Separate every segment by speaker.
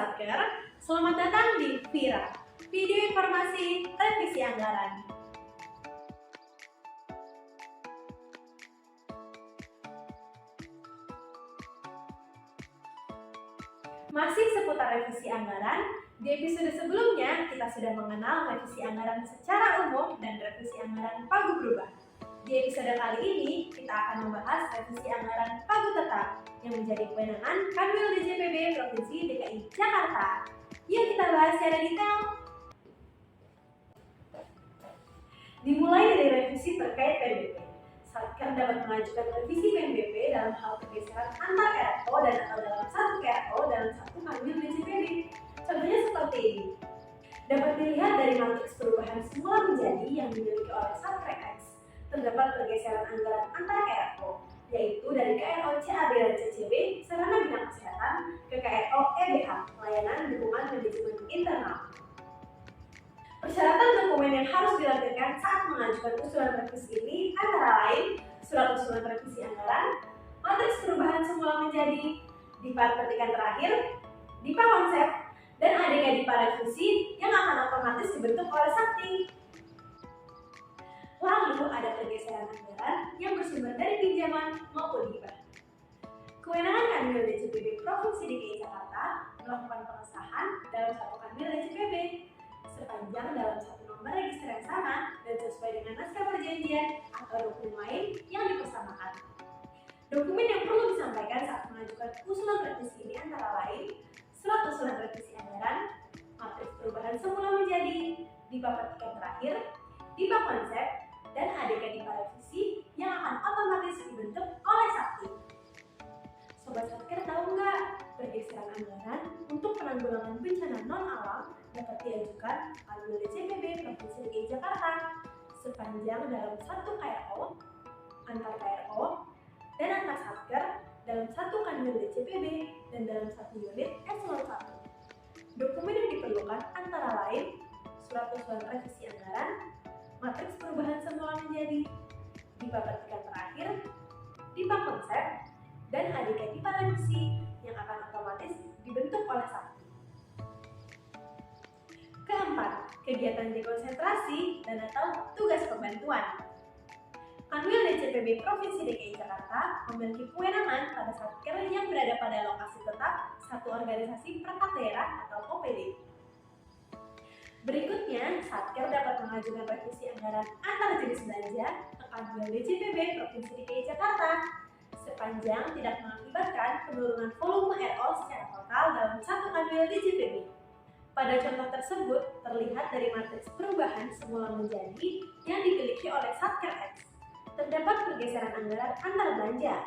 Speaker 1: Satker, selamat datang di VIRA, Video Informasi Revisi Anggaran. Masih seputar revisi anggaran, di episode sebelumnya kita sudah mengenal revisi anggaran secara umum dan revisi anggaran pagu berubah. Di episode kali ini, kita akan membahas revisi anggaran pagu tetap yang menjadi kewenangan Kanwil DJPB Provinsi DKI Jakarta. Yuk kita bahas secara detail. Dimulai dari revisi terkait PNBP. Satker dapat mengajukan revisi PNBP dalam hal pergeseran antar KRO dan atau dalam satu KRO dalam satu Kanwil DJPB. Contohnya seperti ini. Dapat dilihat dari matriks perubahan semula menjadi yang dimiliki oleh Satker X. Terdapat pergeseran anggaran antar KRO, yaitu dari KRO CAB dan CCB Sarana Bina Kesehatan ke KRO EBH Pelayanan Dukungan Manajemen Internal. Persyaratan dokumen yang harus dilampirkan saat mengajukan usulan revisi ini antara lain surat usulan revisi anggaran, matriks perubahan semula menjadi, DIPA petikan terakhir, DIPA konsep, dan ADK DIPA revisi yang akan otomatis dibentuk oleh Sakti. Lalu ada pergeseran anggaran yang bersumber dari pinjaman maupun hibah. Kewenangan Kanwil DJPB Provinsi DKI Jakarta melakukan pengesahan dalam satu Kanwil DJPB sepanjang dalam satu nomor register yang sama dan sesuai dengan naskah perjanjian atau dokumen lain yang dipersamakan. Dokumen yang perlu disampaikan saat mengajukan usulan revisi ini antara lain surat usulan revisi anggaran, matriks perubahan semula menjadi, DIPA petikan terakhir, DIPA konsep, dan ADK DIPA revisi yang akan otomatis dibentuk oleh Sakti. Sobat Satker tahu nggak, pergeseran anggaran untuk penanggulangan bencana non-alam dapat diajukan Kanwil DJPB Provinsi DKI Jakarta sepanjang dalam satu KRO, antar KRO, dan antar Satker dalam satu Kanwil DJPB dan dalam satu unit eselon 1. Dokumen yang diperlukan antara lain surat usulan revisi anggaran, matriks perubahan semula menjadi, DIPA petikan terakhir, DIPA konsep, dan ADK DIPA revisi yang akan otomatis dibentuk oleh Sakti. Keempat, kegiatan dekonsentrasi dan atau tugas pembantuan. Kanwil DJPB Provinsi DKI Jakarta memiliki kewenangan pada Satker yang berada pada lokasi tetap satu organisasi perangkat daerah atau OPD. Berikutnya, Satker dapat mengajukan revisi anggaran antar jenis belanja ke Kanwil DJPB Provinsi DKI Jakarta sepanjang tidak mengakibatkan penurunan volume RO secara total dalam satu Kanwil DJPB. Pada contoh tersebut, terlihat dari matriks perubahan semula menjadi yang dimiliki oleh Satker X. Terdapat pergeseran anggaran antar belanja.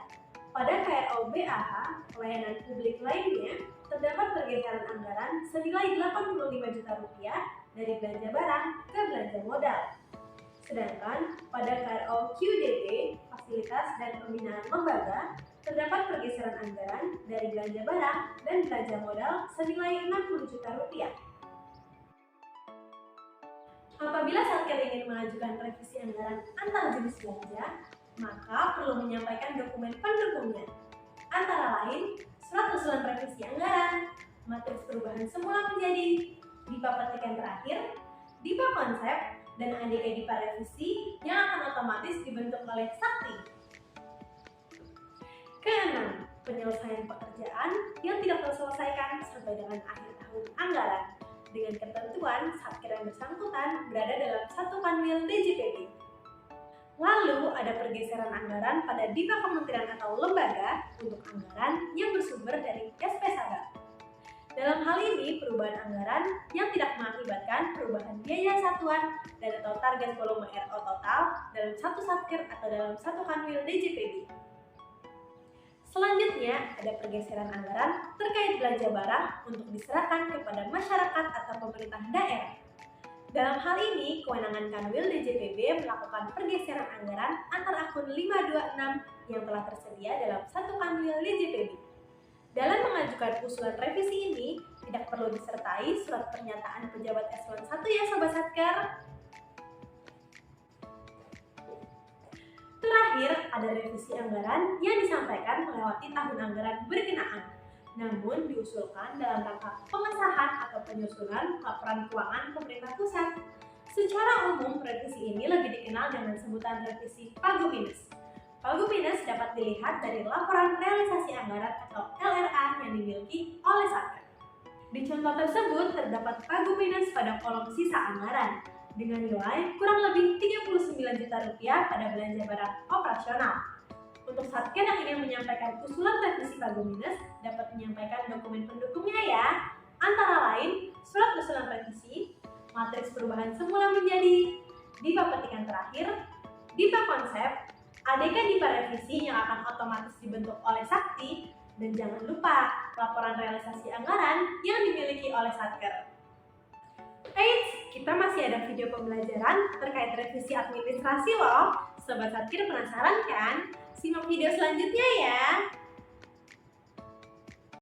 Speaker 1: Pada KRO BAH, pelayanan publik lainnya, terdapat pergeseran anggaran senilai Rp85 juta dari belanja barang ke belanja modal. Sedangkan pada KRO QDT, fasilitas dan pembinaan lembaga, terdapat pergeseran anggaran dari belanja barang dan belanja modal senilai Rp60 juta. Apabila Satker ingin mengajukan revisi anggaran antar jenis belanja, maka perlu menyampaikan dokumen pendukungnya, antara lain surat usulan revisi anggaran, matriks perubahan semula menjadi, DIPA petikan terakhir, DIPA konsep, dan ADK DIPA revisi yang akan otomatis dibentuk oleh Sakti. Keenam, penyelesaian pekerjaan yang tidak terselesaikan sampai dengan akhir tahun anggaran dengan ketentuan Satker yang bersangkutan berada dalam satu Kanwil DJPB. Lalu ada pergeseran anggaran pada DIPA kementerian atau lembaga untuk anggaran yang bersumber dari SP Saga. Dalam hal ini, perubahan anggaran yang tidak mengakibatkan perubahan biaya satuan dan atau target volume RO total dalam satu Satker atau dalam satu Kanwil DJPB. Selanjutnya, ada pergeseran anggaran terkait belanja barang untuk diserahkan kepada masyarakat atau pemerintah daerah. Dalam hal ini, kewenangan Kanwil DJPB melakukan pergeseran anggaran antar akun 526 yang telah tersedia dalam satu Kanwil DJPB. Dalam mengajukan usulan revisi ini, tidak perlu disertai surat pernyataan pejabat eselon 1 ya Sobat Satker. Terakhir, ada revisi anggaran yang disampaikan melewati tahun anggaran berkenaan. namun diusulkan dalam rangka pengesahan atau penyusunan laporan keuangan pemerintah pusat. Secara umum, revisi ini lebih dikenal dengan sebutan revisi Pagu Minus. Pagu Minus dapat dilihat dari laporan realisasi anggaran atau LRA yang dimiliki oleh Satker. Di contoh tersebut terdapat Pagu Minus pada kolom sisa anggaran dengan nilai kurang lebih Rp39 juta pada belanja barang operasional. Untuk Satker yang ingin menyampaikan usulan revisi Pagu Minus dapat menyampaikan dokumen pendukungnya ya, antara lain surat usulan revisi, matriks perubahan semula menjadi DIPA petikan terakhir, DIPA konsep, ADK DIPA revisi yang akan otomatis dibentuk oleh Sakti, dan jangan lupa laporan realisasi anggaran yang dimiliki oleh Satker. Eits, kita masih ada video pembelajaran terkait revisi administrasi loh. Sobat Satker penasaran kan? Simak video selanjutnya ya!